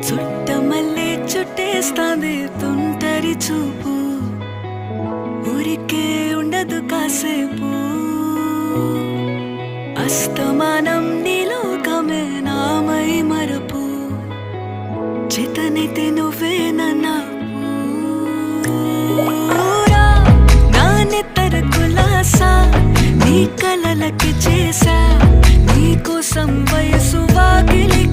చుట్టమల్లే చుట్టేస్తాంది తుంటరి చూపు, ఊరికే ఉండదు కాసేపు. అస్తమానం నీలోకమే నామై మరపు, చేతనైతే నువ్వే నన్నా నా నెత్తర కులాసా, నీ కలలకి చేసా, నీ కోసం వయసు వాకిలి